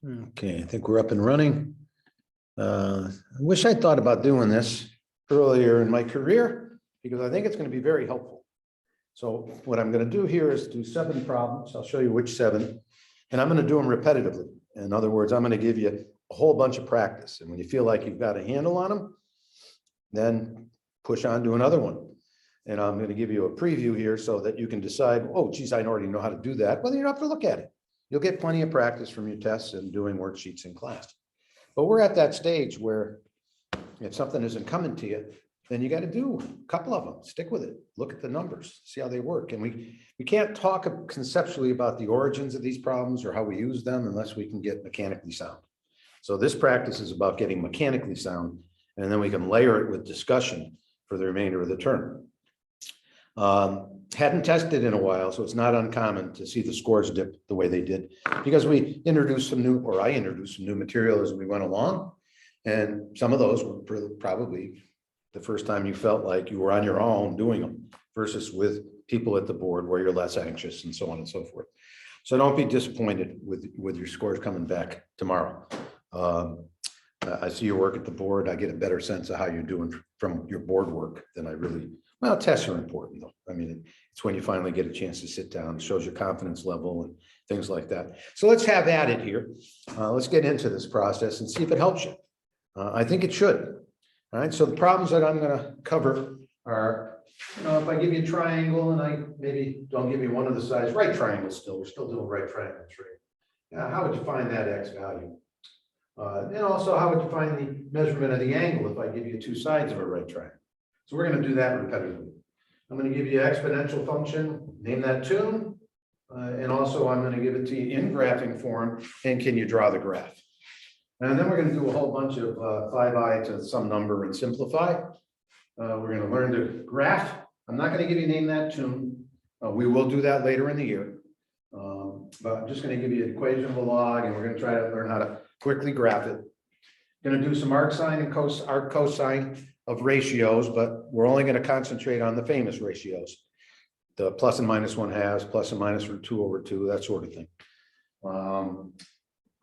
Okay, I think we're up and running. I wish I'd thought about doing this earlier in my career because I think it's going to be very helpful. So what I'm going to do here is do 7 problems. I'll show you which 7, and I'm going to do them repetitively. In other words, I'm going to give you a whole bunch of practice. And when you feel like you've got a handle on them, then push on to another one. And I'm going to give you a preview here so that you can decide, oh, geez, I already know how to do that. Well, you don't have to look at it. You'll get plenty of practice from your tests and doing worksheets in class. But we're at that stage where if something isn't coming to you, then you got to do a couple of them. Stick with it. Look at the numbers, see how they work. And we can't talk conceptually about the origins of these problems or how we use them unless we can get mechanically sound. So this practice is about getting mechanically sound, and then we can layer it with discussion for the remainder of the term. Hadn't tested in a while, so it's not uncommon to see the scores dip the way they did because we introduced some new, or I introduced some new material as we went along. And some of those were probably the first time you felt like you were on your own doing them versus with people at the board where you're less anxious and so on and so forth. So don't be disappointed with your scores coming back tomorrow. I see your work at the board. I get a better sense of how you're doing from your board work than I really. Well, tests are important though. I mean, it's when you finally get a chance to sit down, it shows your confidence level and things like that. So let's have at it here. Let's get into this process and see if it helps you. I think it should. All right, so the problems that I'm going to cover are, if I give you a triangle and I maybe don't give you one of the sides, right triangle still, we're still doing right triangle tree. How would you find that x value? And also, how would you find the measurement of the angle if I give you 2 sides of a right triangle? So we're going to do that repetitively. I'm going to give you an exponential function, name that tune, and also I'm going to give it to you in graphing form, and can you draw the graph? And then we're going to do a whole bunch of 5i to some number and simplify. We're going to learn to graph. I'm not going to give you name that tune. We will do that later in the year. But I'm just going to give you an equation of a log, and we're going to try to learn how to quickly graph it. Going to do some arc sine and arc cosine of ratios, but we're only going to concentrate on the famous ratios. The plus and minus 1/2, plus and minus root 2/2, that sort of thing.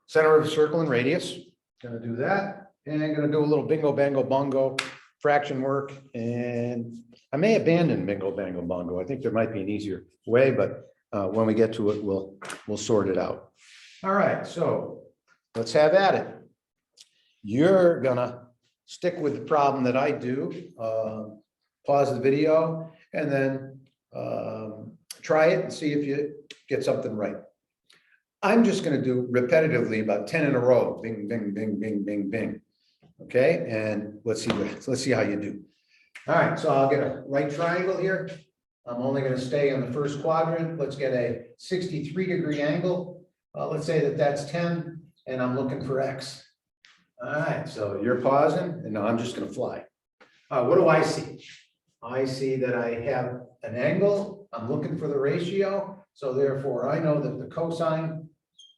Center of the circle and radius, going to do that. And I'm going to do a little bingo, bango, bongo fraction work. And I may abandon bingo, bango, bongo. I think there might be an easier way, but when we get to it, we'll sort it out. All right, so let's have at it. You're going to stick with the problem that I do. Pause the video and then try it and see if you get something right. I'm just going to do repetitively about 10 in a row. Bing, bing, bing, bing, bing, bing. Okay, and let's see how you do. All right, so I'll get a right triangle here. I'm only going to stay in the first quadrant. Let's get a 63-degree angle. Let's say that that's 10, and I'm looking for x. All right, so you're pausing, and now I'm just going to fly. What do I see? I see that I have an angle. I'm looking for the ratio. So therefore, I know that the cosine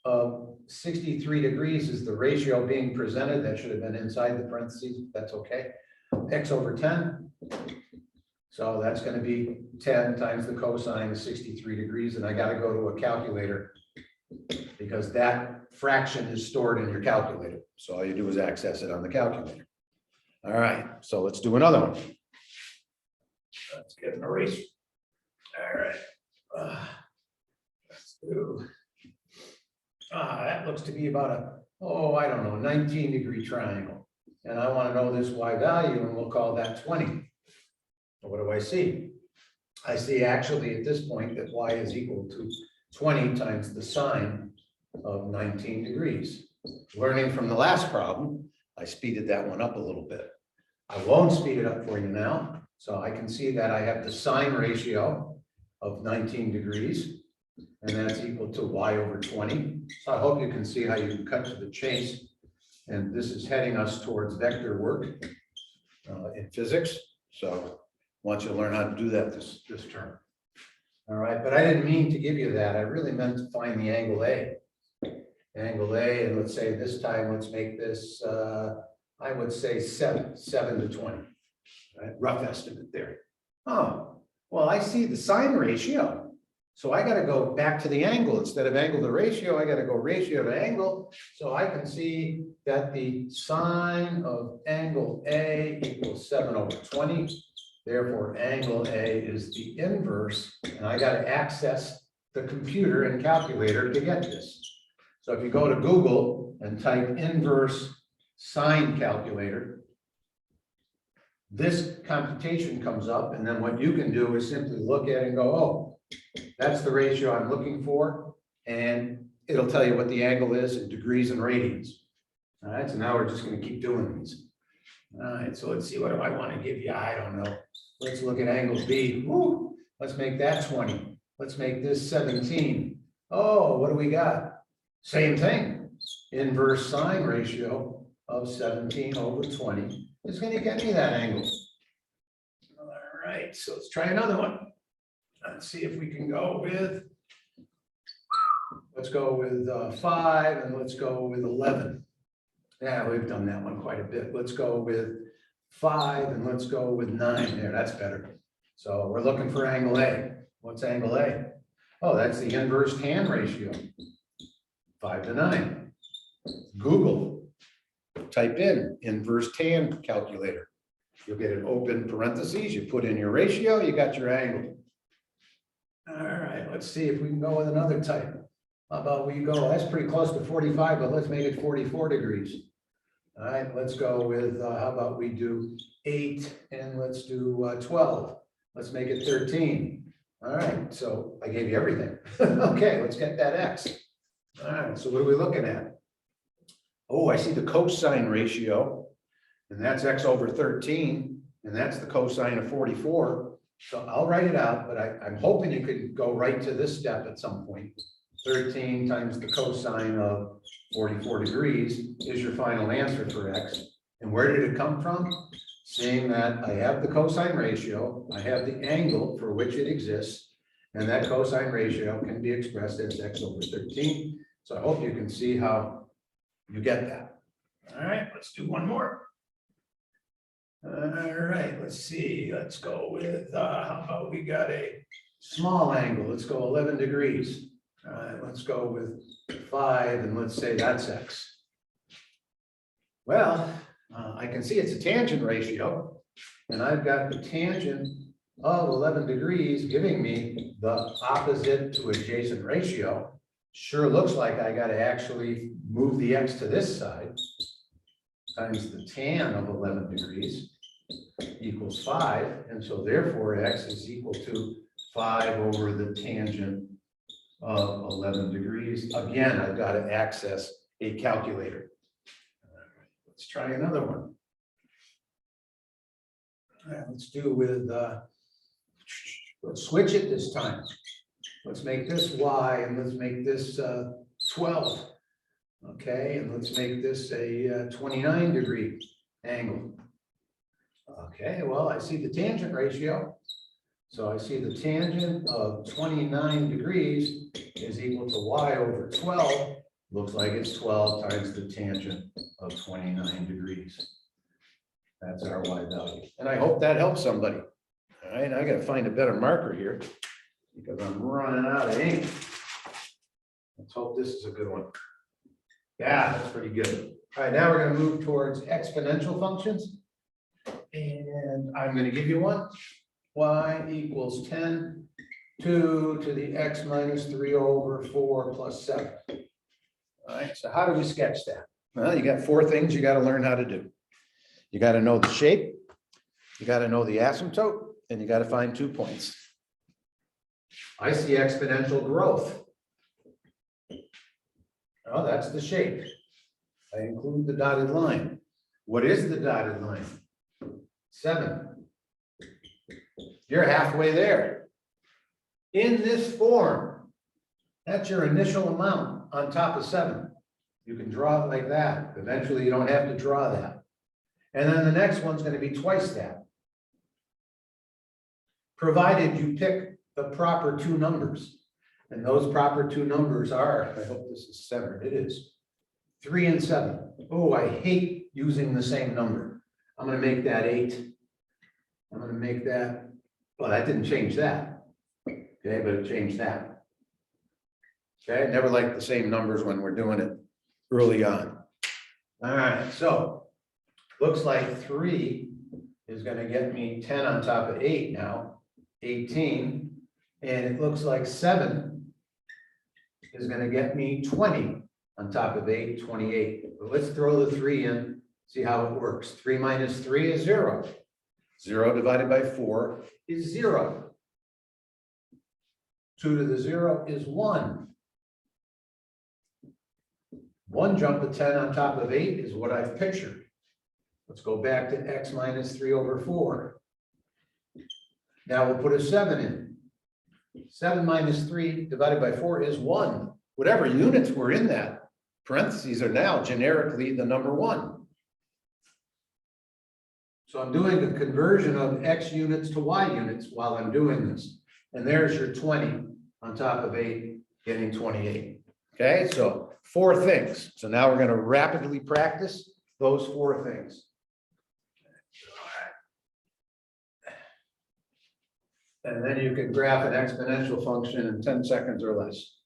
of 63 degrees is the ratio being presented. That should have been inside the parentheses. That's okay. X over 10. So that's going to be 10 times the cosine of 63 degrees. And I got to go to a calculator because that fraction is stored in your calculator. So all you do is access it on the calculator. All right, so let's do another one. Let's get an eraser. All right. Let's do. That looks to be about a, I don't know, 19-degree triangle. And I want to know this y value, and we'll call that 20. So what do I see? I see actually at this point that y is equal to 20 times the sine of 19 degrees. Learning from the last problem, I speeded that one up a little bit. I won't speed it up for you now. So I can see that I have the sine ratio of 19 degrees, and that's equal to y over 20. So I hope you can see how you can cut to the chase. And this is heading us towards vector work in physics. So I want you to learn how to do that this term. All right, but I didn't mean to give you that. I really meant to find the angle A. Angle A, and let's say this time, let's make this, I would say 7 to 20. Right? Rough estimate there. Oh, well, I see the sine ratio. So I got to go back to the angle. Instead of angle to ratio, I got to go ratio to angle. So I can see that the sine of angle A equals 7/20. Therefore, angle A is the inverse, and I got to access the computer and calculator to get this. So if you go to Google and type inverse sine calculator, this computation comes up, and then what you can do is simply look at it and go, oh, that's the ratio I'm looking for, and it'll tell you what the angle is in degrees and radians. All right, so now we're just going to keep doing these. All right, so let's see, what do I want to give you? I don't know. Let's look at angle B. Woo, let's make that 20. Let's make this 17. Oh, what do we got? Same thing. Inverse sine ratio of 17/20 is going to get me that angle. All right, so let's try another one. Let's see if we can go with, let's go with 5, and let's go with 11. Yeah, we've done that one quite a bit. Let's go with 5, and let's go with 9 there. That's better. So we're looking for angle A. What's angle A? Oh, that's the inverse tan ratio, 5/9. Google, type in inverse tan calculator. You'll get an open parentheses. You put in your ratio, you got your angle. All right, let's see if we can go with another type. How about we go, that's pretty close to 45, but let's make it 44 degrees. All right, let's go with, how about we do 8, and let's do 12. Let's make it 13. All right, so I gave you everything. Okay, let's get that X. All right, so what are we looking at? Oh, I see the cosine ratio, and that's X over 13, and that's the cosine of 44. So I'll write it out, but I'm hoping you could go right to this step at some point. 13 times the cosine of 44 degrees is your final answer for X. And where did it come from? Seeing that I have the cosine ratio, I have the angle for which it exists, and that cosine ratio can be expressed as X over 13. So I hope you can see how you get that. All right, let's do one more. All right, let's see. Let's go with, how about we got a small angle. Let's go 11 degrees. All right, let's go with 5, and let's say that's X. Well, I can see it's a tangent ratio, and I've got the tangent of 11 degrees giving me the opposite to adjacent ratio. Sure looks like I got to actually move the X to this side, times the tan of 11 degrees equals 5, and so therefore X is equal to 5 over the tangent of 11 degrees. Again, I've got to access a calculator. All right, let's try another one. All right, let's do with, let's switch it this time. Let's make this Y, and let's make this 12. Okay, and let's make this a 29 degree angle. Okay, well, I see the tangent ratio. So I see the tangent of 29 degrees is equal to Y over 12. Looks like it's 12 times the tangent of 29 degrees. That's our Y value. And I hope that helps somebody. All right, I got to find a better marker here because I'm running out of ink. Let's hope this is a good one. Yeah, that's pretty good. All right, now we're going to move towards exponential functions. And I'm going to give you one. Y equals 10, 2 to the x minus 3 over 4 plus 7. All right, so how do we sketch that? Well, you got 4 things you got to learn how to do. You got to know the shape, you got to know the asymptote, and you got to find 2 points. I see exponential growth. Oh, that's the shape. I include the dotted line. What is the dotted line? 7. You're halfway there. In this form, that's your initial amount on top of 7. You can draw it like that. Eventually, you don't have to draw that. And then the next one's going to be twice that. Provided you pick the proper 2 numbers. And those proper 2 numbers are, I hope this is centered, it is 3 and 7. Oh, I hate using the same number. I'm going to make that 8. I'm going to make that, well, that didn't change that. Okay, but it changed that. Okay, never like the same numbers when we're doing it early on. All right, so looks like 3 is going to get me 10 on top of 8 now, 18. And it looks like 7 is going to get me 20 on top of 8, 28. But let's throw the 3 in, see how it works. 3 minus 3 is 0. 0 divided by 4 is 0. 2 to the 0 is 1. 1 jump of 10 on top of 8 is what I've pictured. Let's go back to x minus 3 over 4. Now we'll put a 7 in. 7 minus 3 divided by 4 is 1. Whatever units were in that parentheses are now generically the number 1. So I'm doing the conversion of x units to y units while I'm doing this. And there's your 20 on top of 8, getting 28. Okay, so 4 things. So now we're going to rapidly practice those 4 things. And then you can graph an exponential function in 10 seconds or less.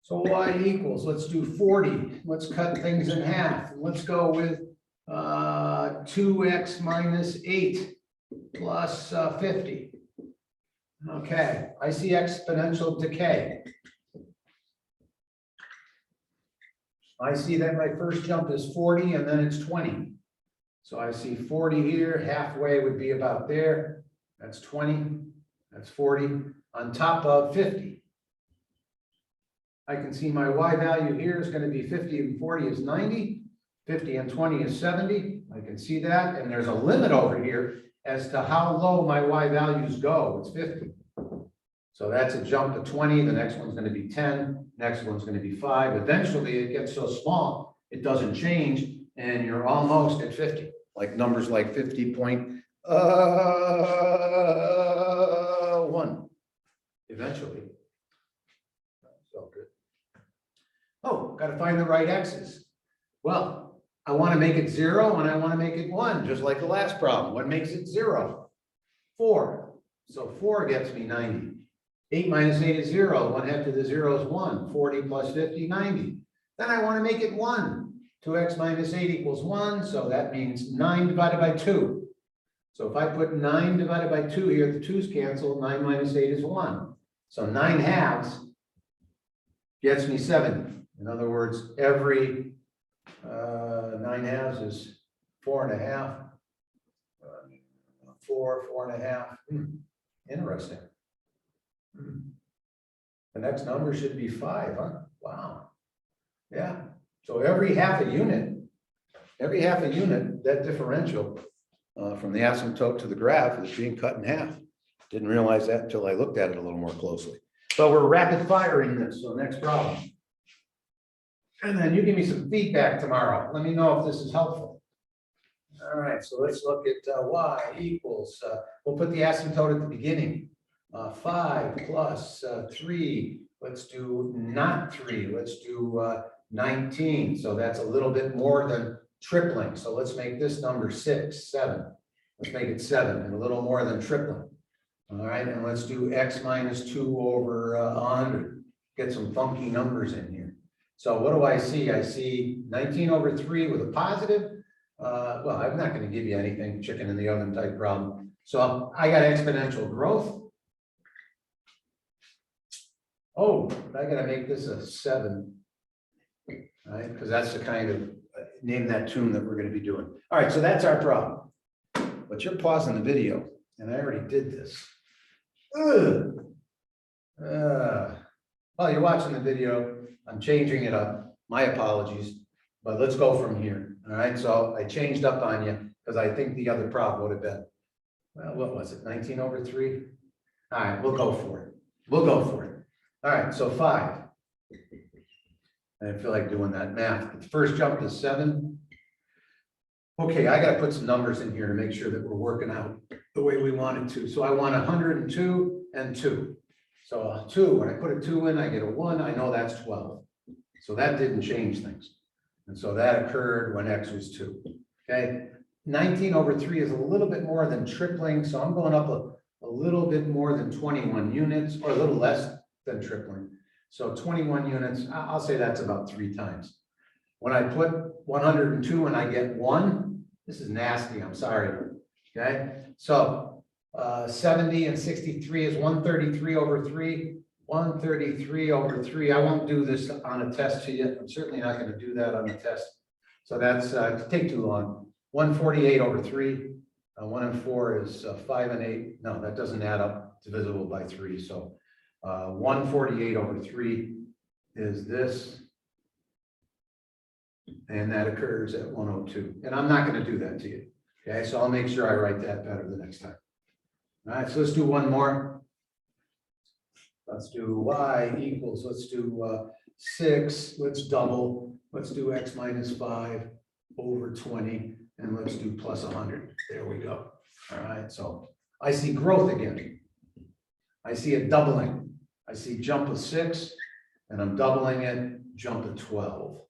So y equals, let's do 40. Let's cut things in half. Let's go with 2x minus 8 plus 50. Okay, I see exponential decay. I see that my first jump is 40 and then it's 20. So I see 40 here, halfway would be about there. That's 20, that's 40 on top of 50. I can see my y value here is going to be 50 and 40 is 90, 50 and 20 is 70. I can see that, and there's a limit over here as to how low my y values go. It's 50. So that's a jump to 20. The next one's going to be 10. Next one's going to be 5. Eventually it gets so small, it doesn't change, and you're almost at 50. Like numbers like 50.1 eventually. So good. Oh, got to find the right x's. Well, I want to make it 0 and I want to make it 1, just like the last problem. What makes it 0? 4. So 4 gets me 90. 8 minus 8 is 0. 1/2 of the 0 is 1. 40 plus 50, 90. Then I want to make it 1. 2x minus 8 equals 1. So that means 9 divided by 2. So if I put 9 divided by 2 here, the 2's cancel. 9 minus 8 is 1. So 9 halves gets me 70. In other words, every 9 halves is 4.5. 4.5. Interesting. The next number should be 5, huh? Wow. Yeah. So every half a unit, that differential from the asymptote to the graph is being cut in half. Didn't realize that until I looked at it a little more closely. So we're rapid firing this. So next problem. And then you give me some feedback tomorrow. Let me know if this is helpful. All right, so let's look at y equals, we'll put the asymptote at the beginning. 5 plus 3, let's do not 3, let's do 19. So that's a little bit more than tripling. So let's make this number 6, 7. Let's make it 7 and a little more than tripling. All right, and let's do x minus 2 over 100. Get some funky numbers in here. So what do I see? I see 19 over 3 with a positive. Well, I'm not going to give you anything, chicken in the oven type problem. So I got exponential growth. Oh, but I got to make this a 7, right? Because that's the kind of name that tune that we're going to be doing. All right, so that's our problem. But you're pausing the video, and I already did this. Well, you're watching the video. I'm changing it up. My apologies, but let's go from here. All right, so I changed up on you because I think the other problem would have been, well, what was it, 19 over 3? All right, we'll go for it. We'll go for it. All right, so 5. I didn't feel like doing that math. The first jump is 7. Okay, I got to put some numbers in here to make sure that we're working out the way we want it to. So I want 102 and 2. So 2, when I put a 2 in, I get a 1. I know that's 12. So that didn't change things. And so that occurred when x was 2. Okay, 19 over 3 is a little bit more than tripling. So I'm going up a little bit more than 21 units, or a little less than tripling. So 21 units, I'll say that's about 3 times. When I put 102 and I get 1, this is nasty, I'm sorry. Okay, so 70 and 63 is 133 over 3. 133 over 3. I won't do this on a test to you. I'm certainly not going to do that on a test. So that's take too long. 148 over 3. 1 and 4 is 5 and 8. No, that doesn't add up. It's divisible by 3. So 148 over 3 is this. And that occurs at 102. And I'm not going to do that to you. Okay, so I'll make sure I write that better the next time. All right, so let's do one more. Let's do y equals, let's do 6, let's double, let's do x minus 5 over 20, and let's do plus 100. There we go. All right, so I see growth again. I see a doubling. I see jump of 6, and I'm doubling it, jump of 12. All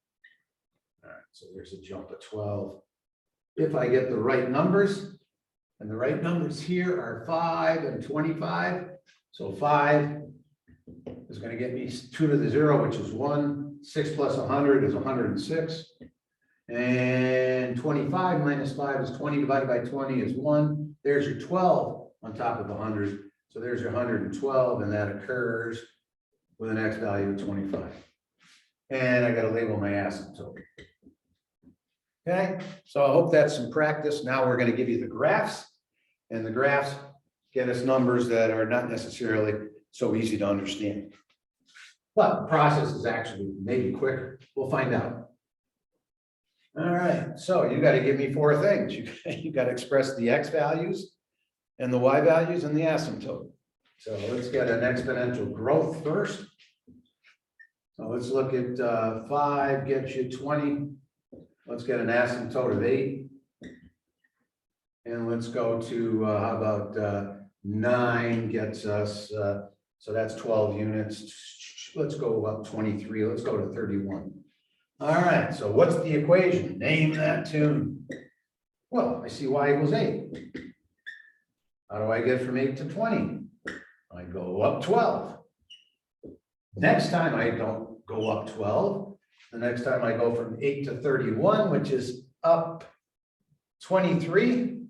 right, so there's a jump of 12. If I get the right numbers, and the right numbers here are 5 and 25, so 5 is going to get me 2 to the 0, which is 1. 6 plus 100 is 106. And 25 minus 5 is 20 divided by 20 is 1. There's your 12 on top of 100. So there's your 112, and that occurs with an x value of 25. And I got to label my asymptote. Okay, so I hope that's some practice. Now we're going to give you the graphs, and the graphs get us numbers that are not necessarily so easy to understand. But the process is actually maybe quicker. We'll find out. All right, so you got to give me 4 things. You got to express the x values and the y values and the asymptote. So let's get an exponential growth first. So let's look at 5 gets you 20. Let's get an asymptote of 8. And let's go to, how about 9 gets us, so that's 12 units. Let's go up 23. Let's go to 31. All right, so what's the equation? Name that tune. Well, I see y equals 8. How do I get from 8 to 20? I go up 12. Next time I don't go up 12. The next time I go from 8 to 31, which is up 23.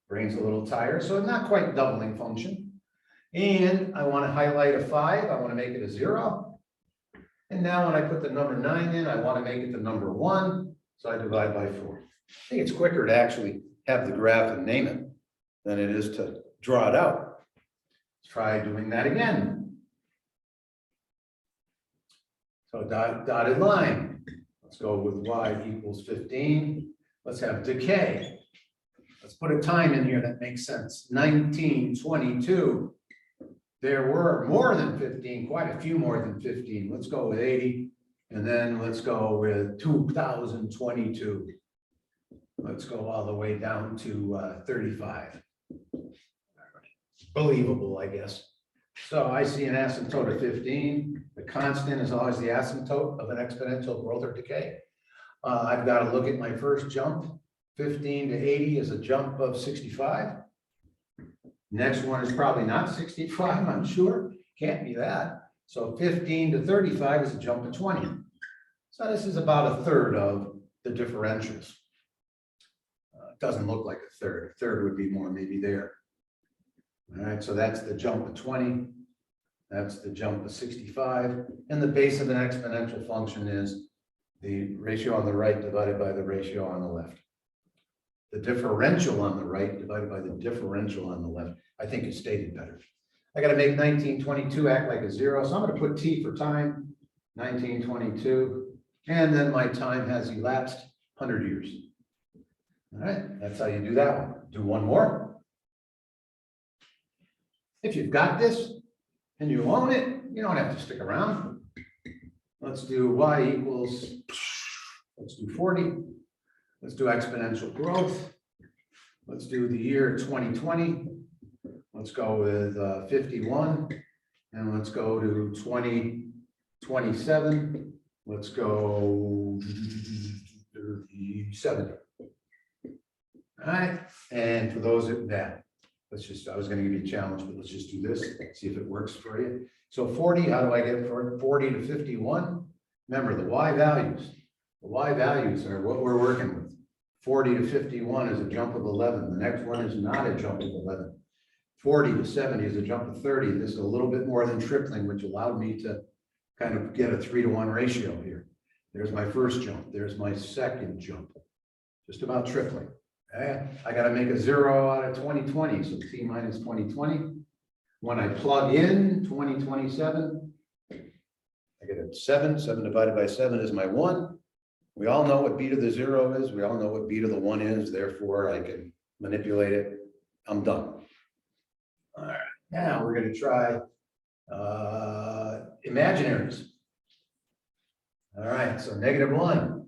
Brain's a little tired, so not quite doubling function. And I want to highlight a 5. I want to make it a 0. And now when I put the number 9 in, I want to make it the number 1. So I divide by 4. I think it's quicker to actually have the graph and name it than it is to draw it out. Let's try doing that again. So dotted line. Let's go with y equals 15. Let's have decay. Let's put a time in here that makes sense. 1922. There were more than 15, quite a few more than 15. Let's go with 80. And then let's go with 2022. Let's go all the way down to 35. Believable, I guess. So I see an asymptote of 15. The constant is always the asymptote of an exponential growth or decay. I've got to look at my first jump. 15 to 80 is a jump of 65. Next one is probably not 65, I'm sure. Can't be that. So 15 to 35 is a jump of 20. So this is about a third of the differentials. It doesn't look like a third. A third would be more maybe there. All right, so that's the jump of 20. That's the jump of 65. And the base of an exponential function is the ratio on the right divided by the ratio on the left. The differential on the right divided by the differential on the left, I think is stated better. I got to make 1922 act like a 0. So I'm going to put T for time, 1922. And then my time has elapsed 100 years. All right, that's how you do that one. Do one more. If you've got this and you own it, you don't have to stick around. Let's do y equals, let's do 40. Let's do exponential growth. Let's do the year 2020. Let's go with 51. And let's go to 2027. Let's go 70. All right. And for those that I was going to give you a challenge, but let's just do this, see if it works for you. So 40, how do I get from 40 to 51? Remember the y values. The y values are what we're working with. 40 to 51 is a jump of 11. The next one is not a jump of 11. 40 to 70 is a jump of 30. This is a little bit more than tripling, which allowed me to kind of get a 3-to-1 ratio here. There's my first jump. There's my second jump. Just about tripling. Okay? I got to make a 0 out of 2020. So t minus 2020. When I plug in 2027, I get a 7. 7 divided by 7 is my 1. We all know what b to the 0 is. We all know what b to the 1 is. Therefore, I can manipulate it. I'm done. All right. Now we're going to try imaginaries. All right. So -1.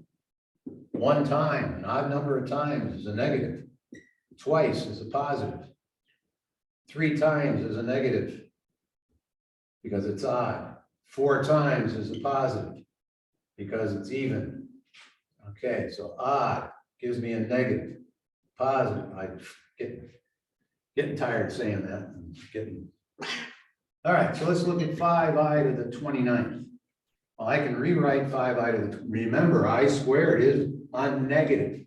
1 time, an odd number of times is a negative. Twice is a positive. 3 times is a negative because it's odd. 4 times is a positive because it's even. Okay, so odd gives me a negative. Positive, I'm getting tired saying that. All right, so let's look at 5i to the 29th. Well, I can rewrite 5i to the, remember, I squared is a negative.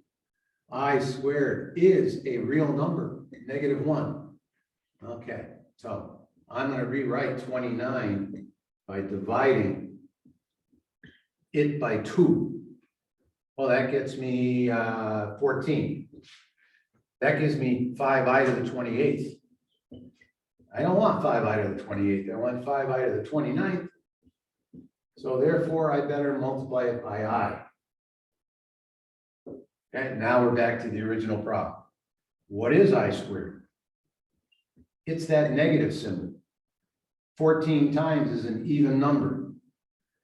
I squared is a real number, -1. Okay, so I'm going to rewrite 29 by dividing it by 2. Well, that gets me 14. That gives me 5i to the 28th. I don't want 5i to the 28th. I want 5i to the 29th. So therefore, I better multiply it by I. Okay, now we're back to the original problem. What is I squared? It's that negative symbol. 14 times is an even number.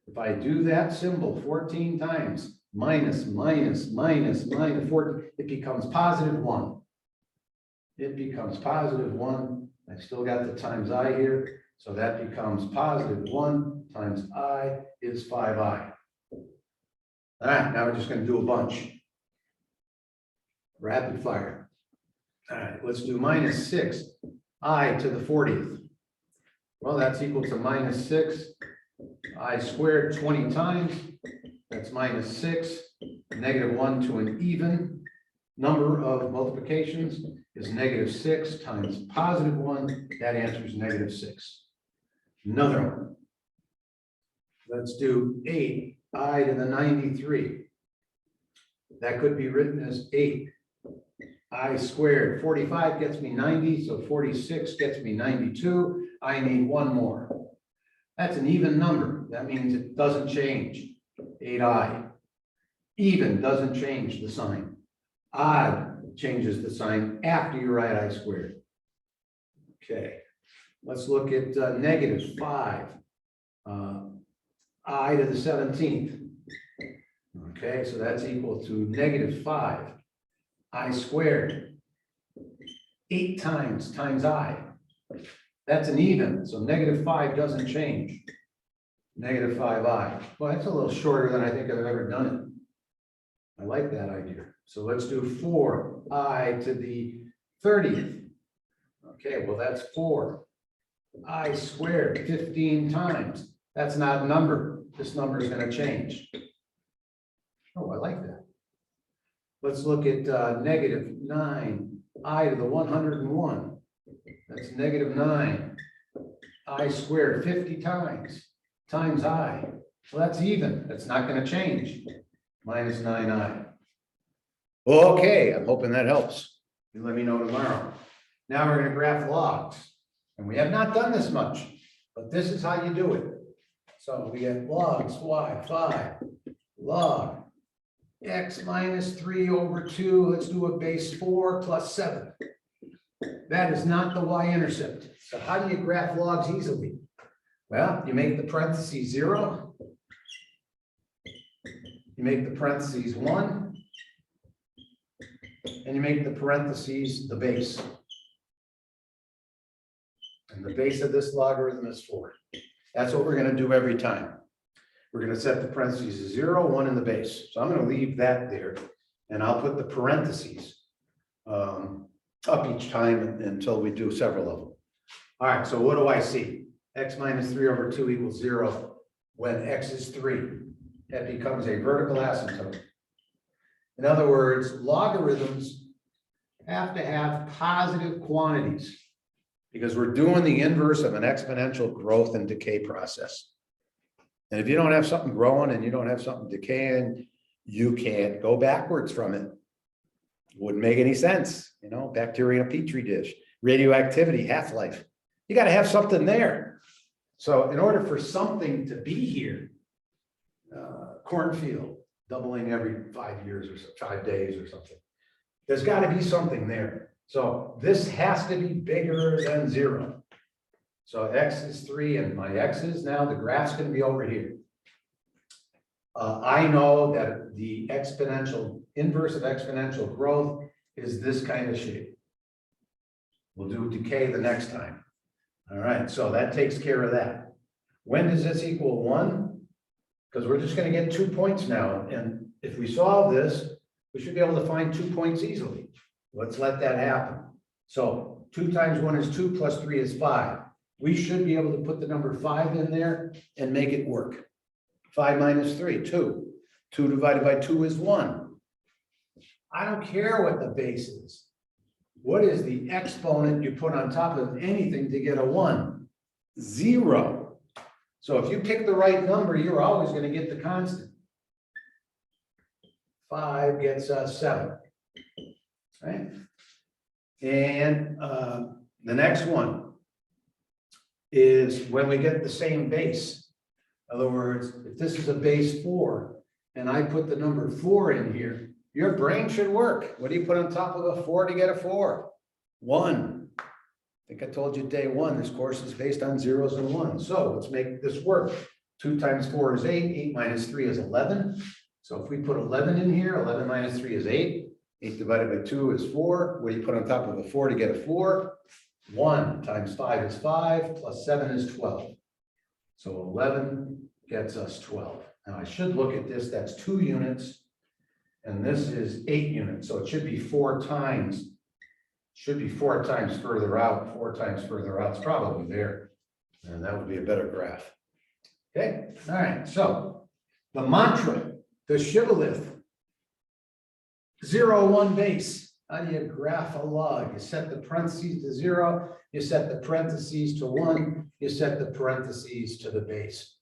If I do that symbol 14 times, minus, 14, it becomes +1. It becomes +1. I still got the times I here, so that becomes +1 times I is 5i. All right, now we're just going to do a bunch. Rapid fire. All right, let's do -6i to the 40th. Well, that's equal to -6 I squared 20 times. That's -6. -1 to an even number of multiplications is -6 times +1. That answers -6. Another one. Let's do 8i to the 93. That could be written as 8i squared. 45 gets me 90, so 46 gets me 92. I need one more. That's an even number. That means it doesn't change. 8i. Even doesn't change the sign. Odd changes the sign after you write I squared. Okay, let's look at -5. I to the 17th. Okay, so that's equal to -5 I squared. 8 times I. That's an even, so -5 doesn't change. -5i. Well, that's a little shorter than I think I've ever done it. I like that idea. So let's do 4i to the 30th. Okay, well, that's 4i squared 15 times. That's an odd number. This number is going to change. Oh, I like that. Let's look at -9i to the 101. That's -9 I squared 50 times I. Well, that's even. That's not going to change. -9i. Okay, I'm hoping that helps. You let me know tomorrow. Now we're going to graph logs. And we have not done this much, but this is how you do it. So we get logs y 5 log x minus 3 over 2. Let's do a base 4 plus 7. That is not the y-intercept. So how do you graph logs easily? Well, you make the parentheses 0. You make the parentheses 1. And you make the parentheses the base. And the base of this logarithm is 4. That's what we're going to do every time. We're going to set the parentheses to 0, 1 in the base. So I'm going to leave that there. And I'll put the parentheses up each time until we do several of them. All right, so what do I see? X minus 3 over 2 equals 0 when x is 3. That becomes a vertical asymptote. In other words, logarithms have to have positive quantities because we're doing the inverse of an exponential growth and decay process. And if you don't have something growing and you don't have something decaying, you can't go backwards from it. Wouldn't make any sense, you know, bacteria in a petri dish, radioactivity, half-life. You got to have something there. So in order for something to be here, cornfield doubling every 5 years or so, 5 days or something, there's got to be something there. So this has to be bigger than 0. So x is 3 and my x's now, the graph's going to be over here. I know that the exponential inverse of exponential growth is this kind of shape. We'll do decay the next time. All right, so that takes care of that. When does this equal 1? Because we're just going to get 2 points now. And if we solve this, we should be able to find 2 points easily. Let's let that happen. So 2 times 1 is 2 plus 3 is 5. We should be able to put the number 5 in there and make it work. 5 minus 3, 2. 2 divided by 2 is 1. I don't care what the base is. What is the exponent you put on top of anything to get a 1? 0. So if you pick the right number, you're always going to get the constant. 5 gets us 7. Right? And the next one is when we get the same base. In other words, if this is a base 4 and I put the number 4 in here, your brain should work. What do you put on top of a 4 to get a 4? 1. I think I told you day 1, this course is based on zeros and ones. So let's make this work. 2 times 4 is 8. 8 minus 3 is 11. So if we put 11 in here, 11 minus 3 is 8. 8 divided by 2 is 4. What do you put on top of a 4 to get a 4? 1 times 5 is 5, plus 7 is 12. So 11 gets us 12. Now I should look at this, that's 2 units, and this is 8 units. So it should be 4 times, further out, 4 times further out. It's probably there. And that would be a better graph. Okay, all right, so the mantra, the shibboleth, 0, 1 base. How do you graph a log? You set the parentheses to 0, you set the parentheses to 1, you set the parentheses to the base.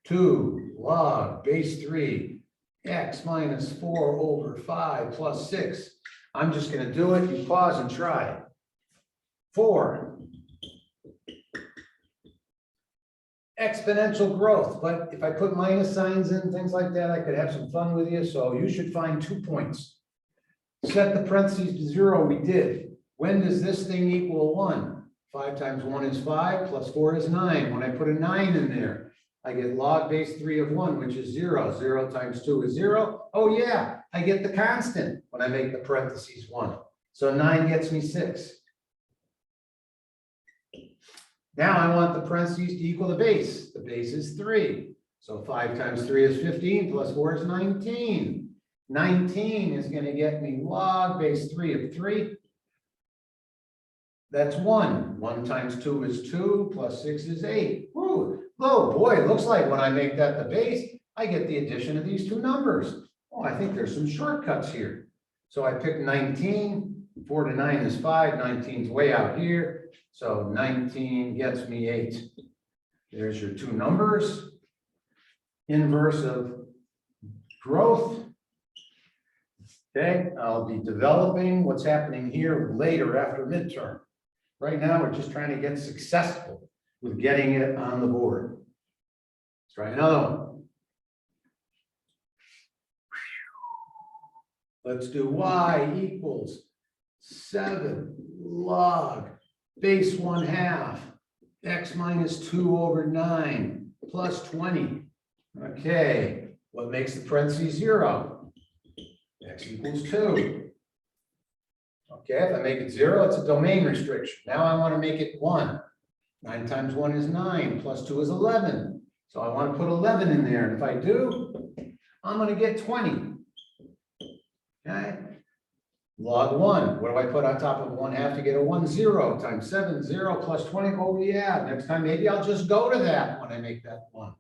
2 log base 3, x minus 4 over 5 plus 6. I'm just going to do it. You pause and try. 4. Exponential growth. But if I put minus signs in, things like that, I could have some fun with you. So you should find 2 points. Set the parentheses to 0. We did. When does this thing equal 1? 5 times 1 is 5, plus 4 is 9. When I put a 9 in there, I get log base 3 of 1, which is 0. 0 times 2 is 0. Oh yeah, I get the constant when I make the parentheses 1. So 9 gets me 6. Now I want the parentheses to equal the base. The base is 3. So 5 times 3 is 15, plus 4 is 19. 19 is going to get me log base 3 of 3. That's 1. 1 times 2 is 2, plus 6 is 8. Woo. Oh boy, it looks like when I make that the base, I get the addition of these 2 numbers. Oh, I think there's some shortcuts here. So I picked 19. 4 to 9 is 5. 19 is way out here. So 19 gets me 8. There's your 2 numbers. Inverse of growth. Okay, I'll be developing what's happening here later after midterm. Right now, we're just trying to get successful with getting it on the board. Let's try another one. Let's do y equals 7 log base 1/2 x minus 2 over 9 plus 20. Okay, what makes the parentheses 0? X equals 2. Okay, if I make it 0, it's a domain restriction. Now I want to make it 1. 9 times 1 is 9, plus 2 is 11. So I want to put 11 in there. And if I do, I'm going to get 20. Okay. Log 1, what do I put on top of 1/2 to get a 1? 0 times 7, 0 plus 20. Oh, yeah, next time maybe I'll just go to that when I make that 1.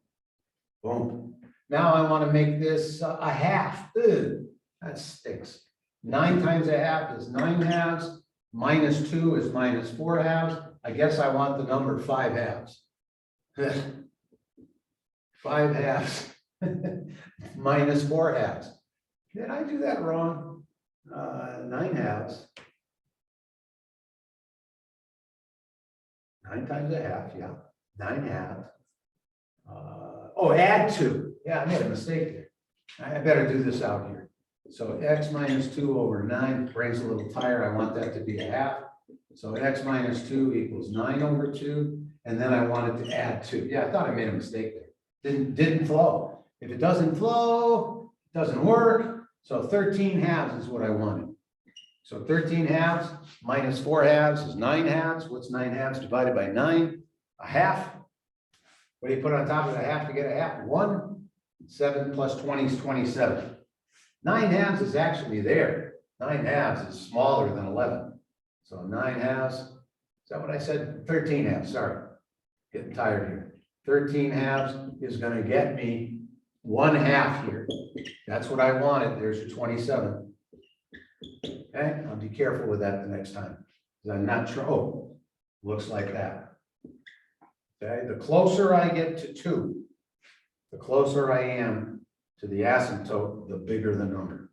Boom. Now I want to make this a 1/2. Ugh, that stinks. 9 times a 1/2 is 9/2. Minus 2 is minus 4/2. I guess I want the number 5/2. 5/2 minus 4/2. Did I do that wrong? 9/2. 9 times a 1/2, yeah. 9/2. Oh, add 2. Yeah, I made a mistake there. I better do this out here. So x minus 2 over 9, brain's a little tired. I want that to be a 1/2. So x minus 2 equals 9 over 2. And then I wanted to add 2. Yeah, I thought I made a mistake there. Didn't flow. If it doesn't flow, it doesn't work. So 13/2 is what I wanted. So 13/2 minus 4/2 is 9/2. What's 9/2 divided by 9? A 1/2. What do you put on top of a 1/2 to get a 1/2? 1. 7 plus 20 is 27. 9/2 is actually there. 9/2 is smaller than 11. So 9/2, is that what I said? 13/2, sorry. Getting tired here. 13/2 is going to get me 1/2 here. That's what I wanted. There's your 27. Okay, I'll be careful with that the next time, because I'm not sure. Oh, looks like that. Okay, the closer I get to 2, the closer I am to the asymptote, the bigger the number.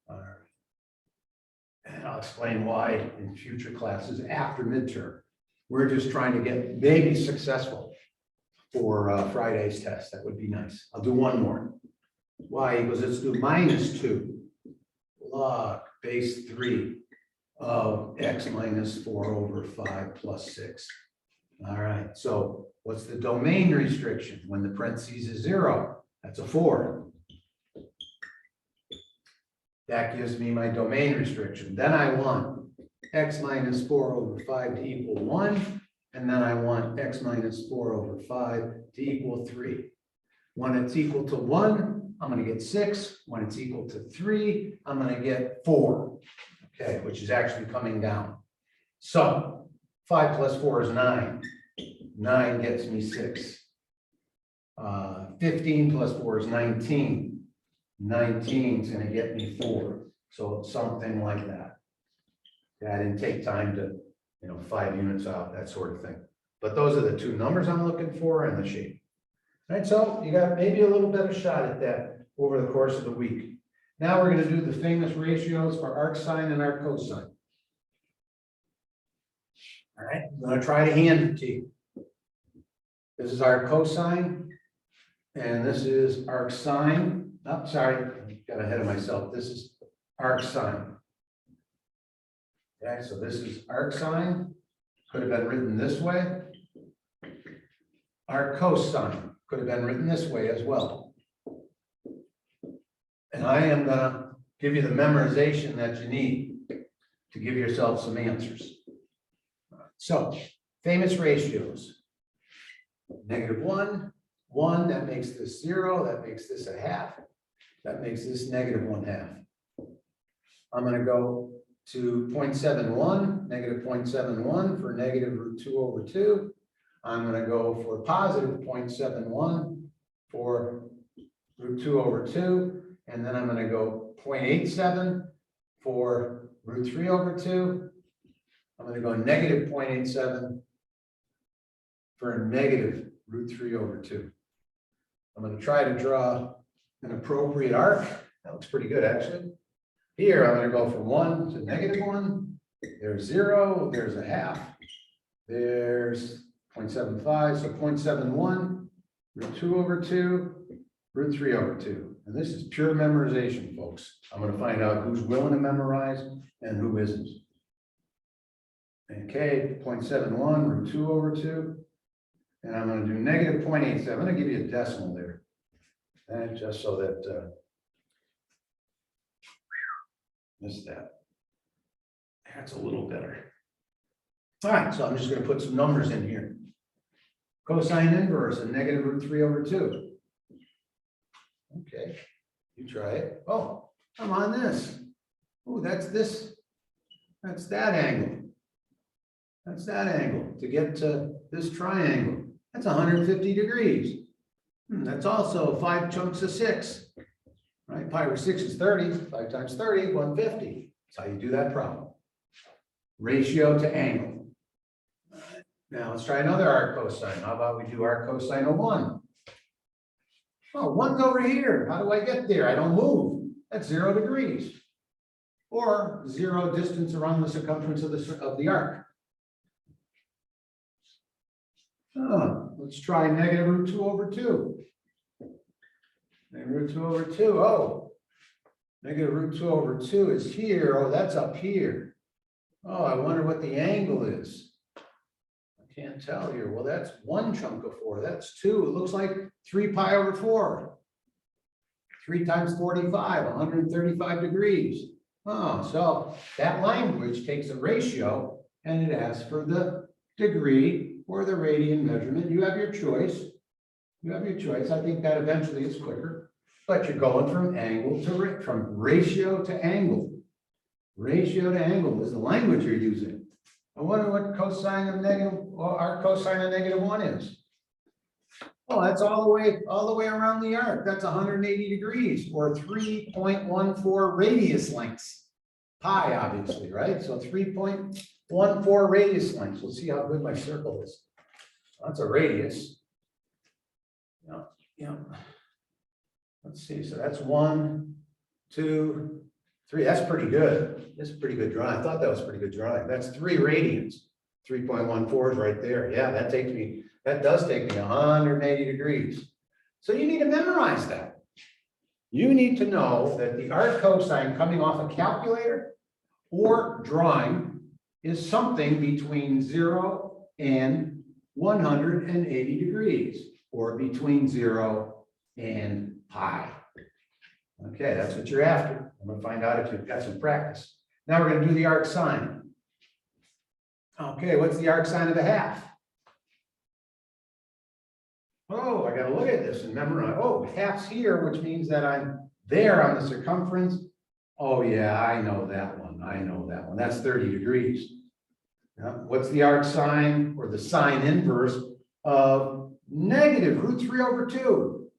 All right. And I'll explain why in future classes after midterm. We're just trying to get maybe successful for Friday's test. That would be nice. I'll do one more. Why? Because let's do minus 2 log base 3 of x minus 4 over 5 plus 6. All right, so what's the domain restriction when the parentheses is 0? That's a 4. That gives me my domain restriction. Then I want x minus 4 over 5 to equal 1. And then I want x minus 4 over 5 to equal 3. When it's equal to 1, I'm going to get 6. When it's equal to 3, I'm going to get 4. Okay, which is actually coming down. So 5 plus 4 is 9. 9 gets me 6. 15 plus 4 is 19. 19 is going to get me 4. So something like that. I didn't take time to, 5 units out, that sort of thing. But those are the two numbers I'm looking for and the shape. All right, so you got maybe a little better shot at that over the course of the week. Now we're going to do the famous ratios for arc sine and arc cosine. All right, I'm going to try to hand it to you. This is arc cosine, and this is arc sine. Oh, sorry, I got ahead of myself. This is arc sine. Okay, so this is arc sine. Could have been written this way. Arc cosine could have been written this way as well. And I am going to give you the memorization that you need to give yourself some answers. So, famous ratios. -1, 1, that makes this 0, that makes this a 1/2, that makes this -1/2. I'm going to go to 0.71, -0.71 for -√2 over 2. I'm going to go for positive 0.71 for √2 over 2. And then I'm going to go 0.87 for √3 over 2. I'm going to go negative 0.87 for negative √3 over 2. I'm going to try to draw an appropriate arc. That looks pretty good, actually. Here, I'm going to go from 1 to -1. There's 0. There's a 1/2. There's 0.75. So 0.71, √2 over 2, √3 over 2. And this is pure memorization, folks. I'm going to find out who's willing to memorize and who isn't. Okay, 0.71, √2 over 2. And I'm going to do -0.87. I'm going to give you a decimal there. And just so that, missed that. That's a little better. All right, so I'm just going to put some numbers in here. Cosine inverse of -√3 over 2. Okay, you try it. Oh, I'm on this. Oh, that's this. That's that angle. That's that angle to get to this triangle. That's 150 degrees. That's also 5 chunks of 6. Right? Pi over 6 is 30. 5 times 30, 150. That's how you do that problem. Ratio to angle. Now let's try another arc cosine. How about we do arc cosine of 1? Oh, 1's over here. How do I get there? I don't move. That's 0 degrees. Or 0 distance around the circumference of the arc. Oh, let's try negative root 2 over 2. Negative root 2 over 2. Oh, negative root 2 over 2 is here. Oh, that's up here. Oh, I wonder what the angle is. I can't tell here. Well, that's 1 chunk of 4. That's 2. It looks like 3 pi over 4. 3 times 45, 135 degrees. Oh, so that language takes a ratio and it asks for the degree or the radian measurement. You have your choice. You have your choice. I think that eventually is quicker, but you're going from angle to from ratio to angle. Ratio to angle is the language you're using. I wonder what cosine of negative, or arc cosine of negative 1 is. Oh, that's all the way around the arc. That's 180 degrees or 3.14 radius lengths. Pi, obviously, right? So 3.14 radius lengths. We'll see how good my circle is. That's a radius. Yeah. Let's see. So that's 1, 2, 3. That's pretty good. That's a pretty good drawing. I thought that was a pretty good drawing. That's 3 radians. 3.14 is right there. Yeah, that does take me 180 degrees. So you need to memorize that. You need to know that the arc cosine coming off a calculator or drawing is something between 0 and 180 degrees, or between 0 and pi. Okay, that's what you're after. I'm going to find out if you've got some practice. Now we're going to do the arc sine. Okay, what's the arc sine of a half? Oh, I got to look at this and memorize. Oh, half's here, which means that I'm there on the circumference. Oh, yeah, I know that one. I know that one. That's 30 degrees. Now, what's the arc sine or the sine inverse of negative root 3 over 2?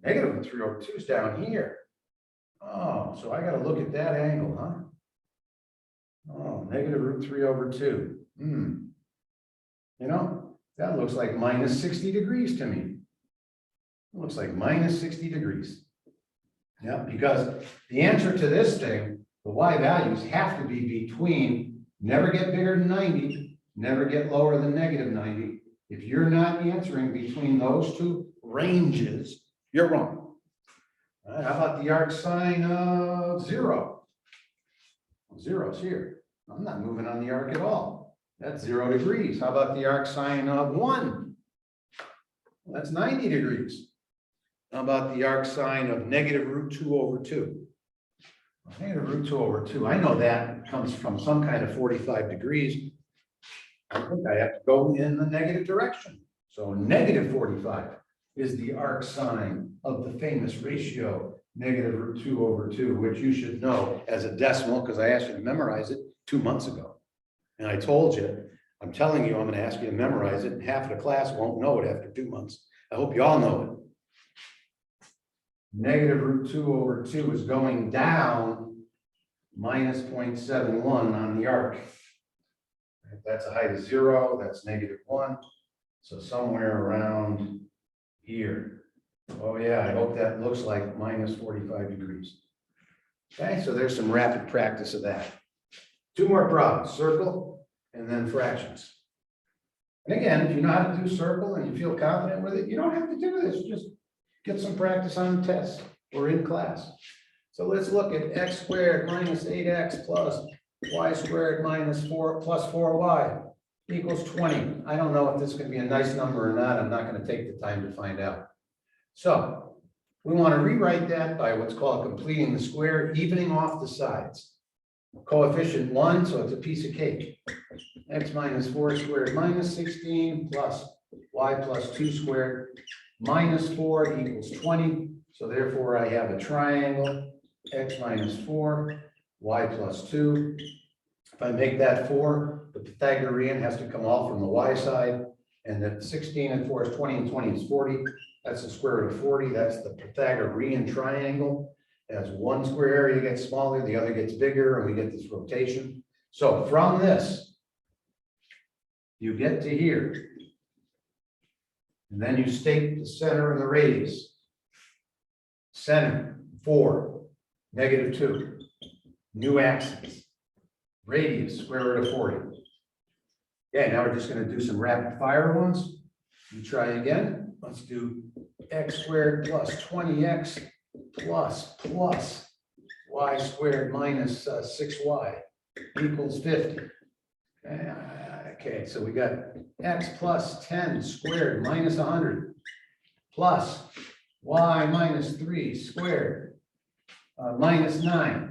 Negative root 3 over 2 is down here. Oh, so I got to look at that angle, huh? Oh, negative root 3 over 2. You know, that looks like minus 60 degrees to me. It looks like minus 60 degrees. Yeah, because the answer to this thing, the y values have to be between, never get bigger than 90, never get lower than negative 90. If you're not answering between those two ranges, you're wrong. All right, how about the arc sine of 0? 0's here. I'm not moving on the arc at all. That's 0 degrees. How about the arc sine of 1? Well, that's 90 degrees. How about the arc sine of negative root 2 over 2? Well, negative root 2 over 2. I know that comes from some kind of 45 degrees. I think I have to go in the negative direction. So negative 45 is the arc sine of the famous ratio negative root 2 over 2, which you should know as a decimal because I asked you to memorize it 2 months ago. And I told you, I'm telling you, I'm going to ask you to memorize it, and half of the class won't know it after 2 months. I hope you all know it. Negative root 2 over 2 is going down minus 0.71 on the arc. If that's a height of 0, that's negative 1. So somewhere around here. Oh yeah, I hope that looks like minus 45 degrees. Okay, so there's some rapid practice of that. 2 more problems, circle and then fractions. And again, if you know how to do circle and you feel confident with it, you don't have to do this. Just get some practice on the test or in class. So let's look at x squared minus 8x plus y squared minus 4 plus 4y equals 20. I don't know if this is going to be a nice number or not. I'm not going to take the time to find out. So we want to rewrite that by what's called completing the square, evening off the sides. Coefficient 1, so it's a piece of cake. X minus 4 squared minus 16 plus y plus 2 squared minus 4 equals 20. So therefore I have a triangle, x minus 4, y plus 2. If I make that 4, the Pythagorean has to come all from the y side, and that 16 and 4 is 20 and 20 is 40. That's the square root of 40. That's the Pythagorean triangle. As one square area gets smaller, the other gets bigger, and we get this rotation. So from this, you get to here. And then you state the center and the radius. Center, 4, -2. New axis. Radius, square root of 40. Okay, now we're just going to do some rapid fire ones. You try again. Let's do x squared plus 20x plus y squared minus 6y equals 50. Okay, so we got x plus 10 squared minus 100 plus y minus 3 squared minus 9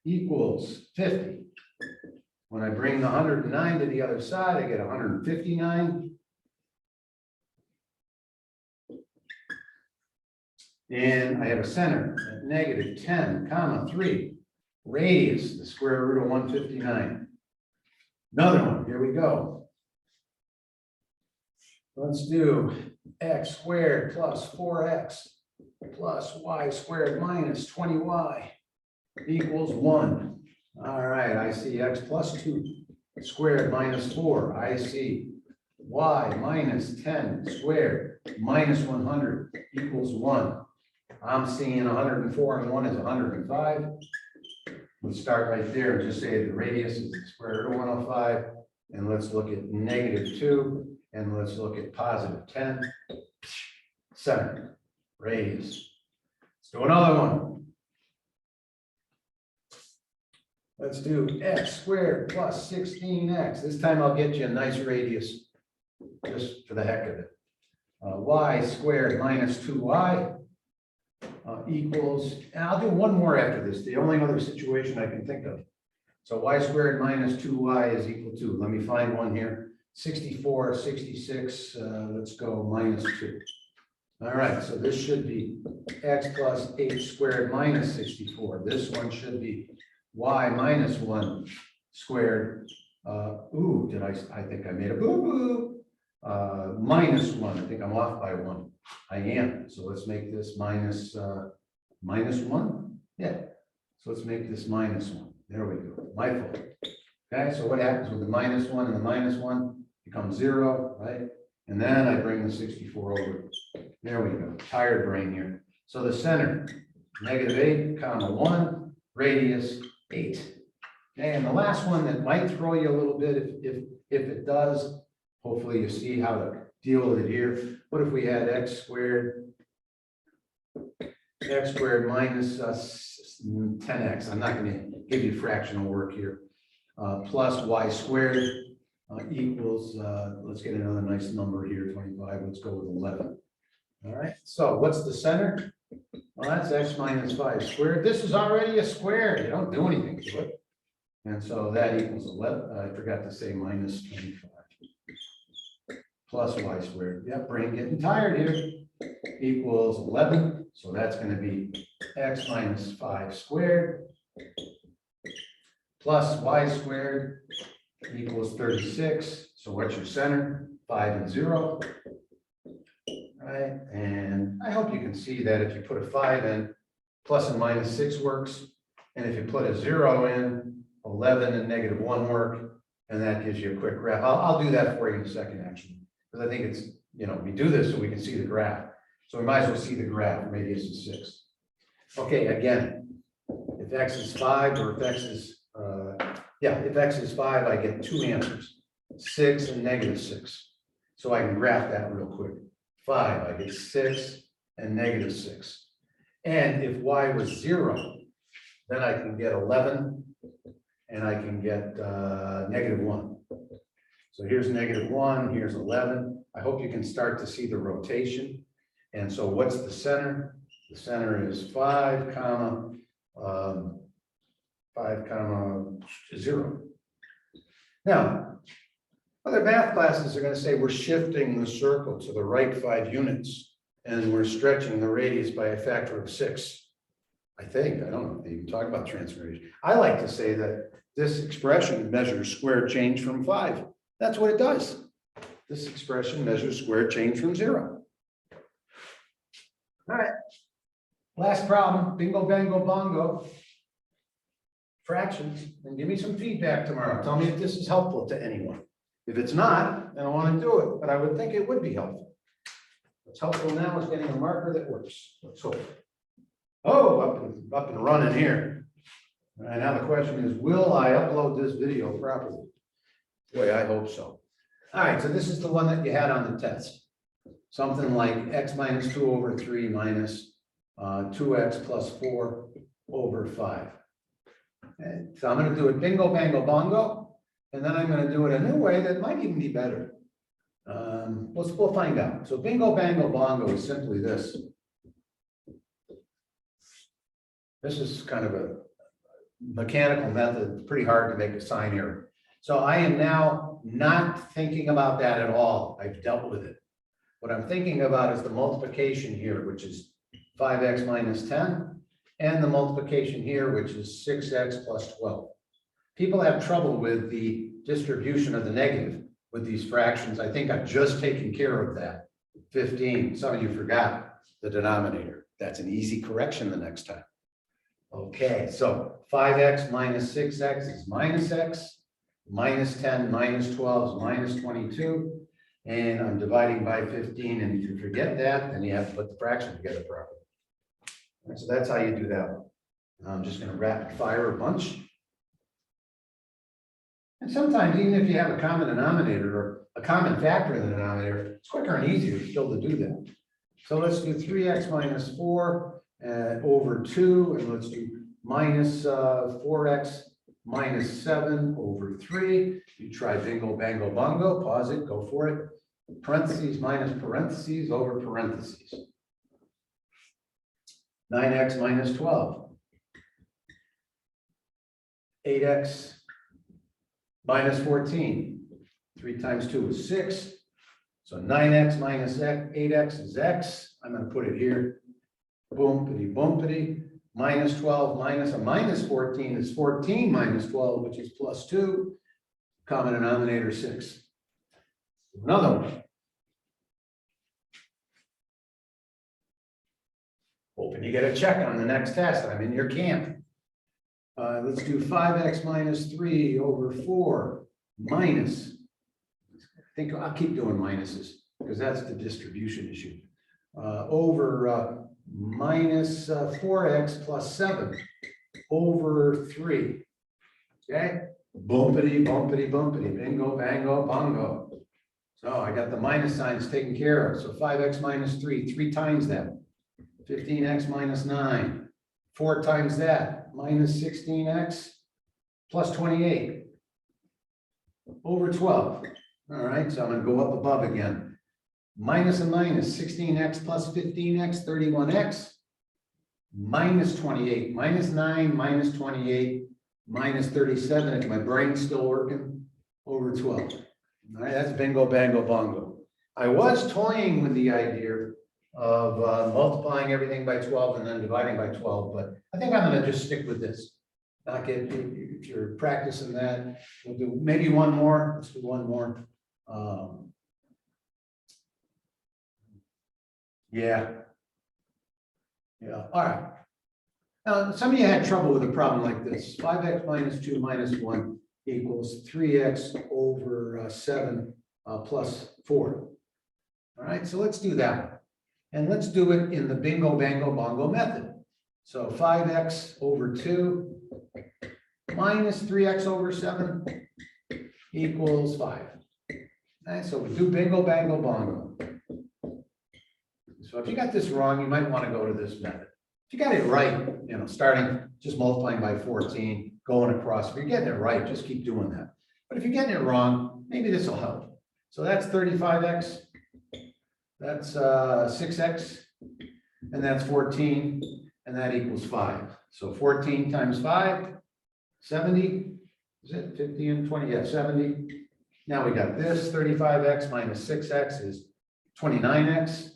equals 50. When I bring the 109 to the other side, I get 159. And I have a center at -10, comma 3. Radius, the square root of 159. Another one, here we go. Let's do x squared plus 4x plus y squared minus 20y equals 1. All right, I see x plus 2 squared minus 4. I see y minus 10 squared minus 100 equals 1. I'm seeing 104 and 1 is 105. Let's start right there and just say the radius is the square root of 105. And let's look at -2. And let's look at +10. Center, radius. Let's do another one. Let's do x squared plus 16x. This time I'll get you a nice radius, just for the heck of it. Y squared minus 2y equals, and I'll do one more after this, the only other situation I can think of. So y squared minus 2y is equal to, let me find one here, 64, 66, let's go -2. All right, so this should be x plus h squared minus 64. This one should be y minus 1 squared. I think I made a boo-boo. -1, I think I'm off by 1. I am, so let's make this -1. Yeah, so let's make this -1. There we go, my fault. Okay, so what happens with the -1 and the -1? Becomes 0, right? And then I bring the 64 over. There we go, tired brain here. So the center, -8, comma 1, radius 8. Okay, and the last one that might throw you a little bit, if it does, hopefully you see how to deal with it here. What if we had x squared minus 10x? I'm not going to give you fractional work here. Plus y squared equals, let's get another nice number here, 25. Let's go with 11. All right, so what's the center? Well, that's x minus 5 squared. This is already a square. You don't do anything to it. And so that equals 11. I forgot to say minus 25. Plus y squared. Yep, brain getting tired here. Equals 11. So that's going to be x minus 5 squared plus y squared equals 36. So what's your center? 5 and 0. Right, and I hope you can see that if you put a 5 in, plus and minus 6 works. And if you put a 0 in, 11 and -1 work. And that gives you a quick graph. I'll do that for you in a second, actually, because I think it's, we do this so we can see the graph. So we might as well see the graph. Radius is 6. Okay, again, if x is 5 or if x is, if x is 5, I get 2 answers, 6 and -6. So I can graph that real quick. 5, I get 6 and -6. And if y was 0, then I can get 11 and I can get -1. So here's -1, here's 11. I hope you can start to see the rotation. And so what's the center? The center is 5, 0. Now, other math classes are going to say we're shifting the circle to the right 5 units and we're stretching the radius by a factor of 6. I think, I don't know if they even talk about transformation. I like to say that this expression measures square change from 5. That's what it does. This expression measures square change from 0. All right. Last problem, bingo, bango, bongo. Fractions, and give me some feedback tomorrow. Tell me if this is helpful to anyone. If it's not, then I want to do it, but I would think it would be helpful. What's helpful now is getting a marker that works. Let's hope. Oh, up and running here. All right, now the question is, will I upload this video properly? Boy, I hope so. All right, so this is the one that you had on the test. Something like x minus 2 over 3 minus 2x plus 4 over 5. Okay, so I'm going to do it bingo, bango, bongo, and then I'm going to do it a new way that might even be better. We'll find out. So bingo, bango, bongo is simply this. This is kind of a mechanical method. It's pretty hard to make a sign error. So I am now not thinking about that at all. I've dealt with it. What I'm thinking about is the multiplication here, which is 5x minus 10, and the multiplication here, which is 6x plus 12. People have trouble with the distribution of the negative with these fractions. I think I've just taken care of that. 15, some of you forgot the denominator. That's an easy correction the next time. Okay, so 5x minus 6x is minus x, minus 10 minus 12 is minus 22, and I'm dividing by 15, and if you forget that, then you have to put the fraction together properly. And so that's how you do that one. I'm just going to rapid fire a bunch. And sometimes, even if you have a common denominator or a common factor in the denominator, it's quicker and easier still to do that. So let's do 3x minus 4 over 2, and let's do minus 4x minus 7 over 3. You try bingo, bango, bongo. Pause it, go for it. Parentheses minus parentheses over parentheses. 9x minus 12. 8x minus 14. 3 times 2 is 6. So 9x minus 8x is x. I'm going to put it here. Boompity, boompity. Minus 12 minus a minus 14 is 14 minus 12, which is plus 2. Common denominator 6. Another one. Hoping you get a check on the next test. I'm in your camp. Let's do 5x minus 3 over 4 minus. I think I'll keep doing minuses because that's the distribution issue. Over minus 4x plus 7 over 3. Okay? Bumpity, bumpity, bumpity. Bingo, bango, bongo. So I got the minus signs taken care of. So 5x minus 3, 3 times that. 15x minus 9. 4 times that. Minus 16x plus 28 over 12. All right, so I'm going to go up above again. Minus and minus, 16x plus 15x, 31x, minus 28, minus 9, minus 28, minus 37, if my brain's still working, over 12. All right, that's bingo, bango, bongo. I was toying with the idea of multiplying everything by 12 and then dividing by 12, but I think I'm going to just stick with this. Not get, if you're practicing that, we'll do maybe one more. Let's do one more. Yeah. All right. Now, some of you had trouble with a problem like this. 5x minus 2 minus 1 equals 3x over 7 plus 4. All right, so let's do that one. And let's do it in the bingo, bango, bongo method. So 5x over 2 minus 3x over 7 equals 5. Okay, so we do bingo, bango, bongo. So if you got this wrong, you might want to go to this method. If you got it right, starting just multiplying by 14, going across. If you're getting it right, just keep doing that. But if you're getting it wrong, maybe this will help. So that's 35x. That's 6x, and that's 14, and that equals 5. So 14 times 5, 70. Is it 50 and 20? Yeah, 70. Now we got this 35x minus 6x is 29x.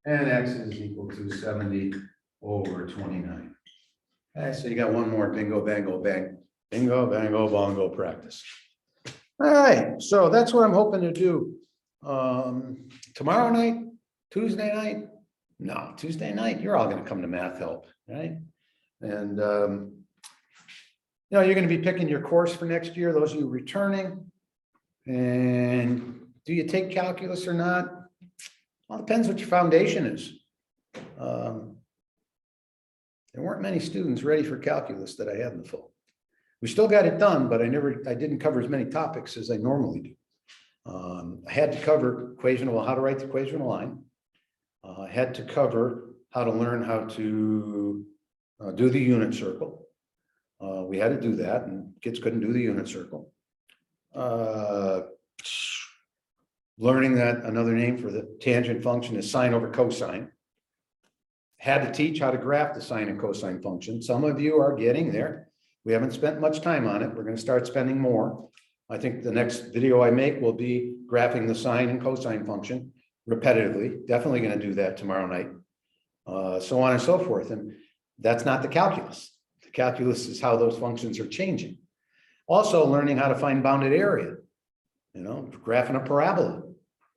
and x is equal to 70 over 29. Okay, so you got one more bingo, bango, bang, bingo, bango, bongo practice. All right, so that's what I'm hoping to do. Tomorrow night, Tuesday night? No, Tuesday night, you're all gonna come to math help, right? And you're gonna be picking your course for next year, those of you returning. And do you take calculus or not? Well, it depends what your foundation is. There weren't many students ready for calculus that I had in the fall. We still got it done, but I didn't cover as many topics as I normally do. I had to cover how to write the equational line. I had to cover how to learn how to do the unit circle. We had to do that, and kids couldn't do the unit circle. Learning that another name for the tangent function is sine over cosine. Had to teach how to graph the sine and cosine function. Some of you are getting there. We haven't spent much time on it. We're going to start spending more. I think the next video I make will be graphing the sine and cosine function repetitively. Definitely going to do that tomorrow night. So on and so forth. And that's not the calculus. The calculus is how those functions are changing. Also learning how to find bounded area. Graphing a parabola.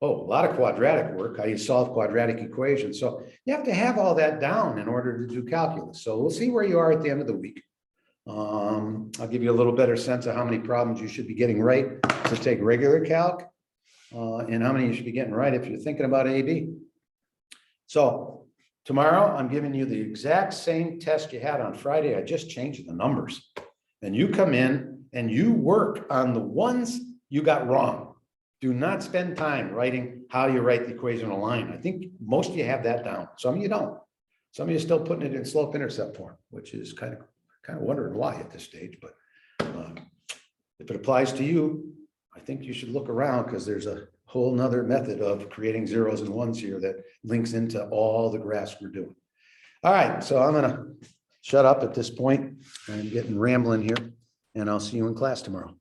Oh, a lot of quadratic work, how you solve quadratic equations. So you have to have all that down in order to do calculus. So we'll see where you are at the end of the week. I'll give you a little better sense of how many problems you should be getting right to take regular calc, and how many you should be getting right if you're thinking about AB. So tomorrow, I'm giving you the exact same test you had on Friday. I just changed the numbers. And you come in and you work on the ones you got wrong. Do not spend time writing how you write the equational line. I think most of you have that down. Some of you don't. Some of you are still putting it in slope-intercept form, which is kind of wondering why at this stage. But if it applies to you, I think you should look around, because there's a whole nother method of creating zeros and ones here that links into all the graphs we're doing. All right, so I'm going to shut up at this point. I'm getting rambling here, and I'll see you in class tomorrow.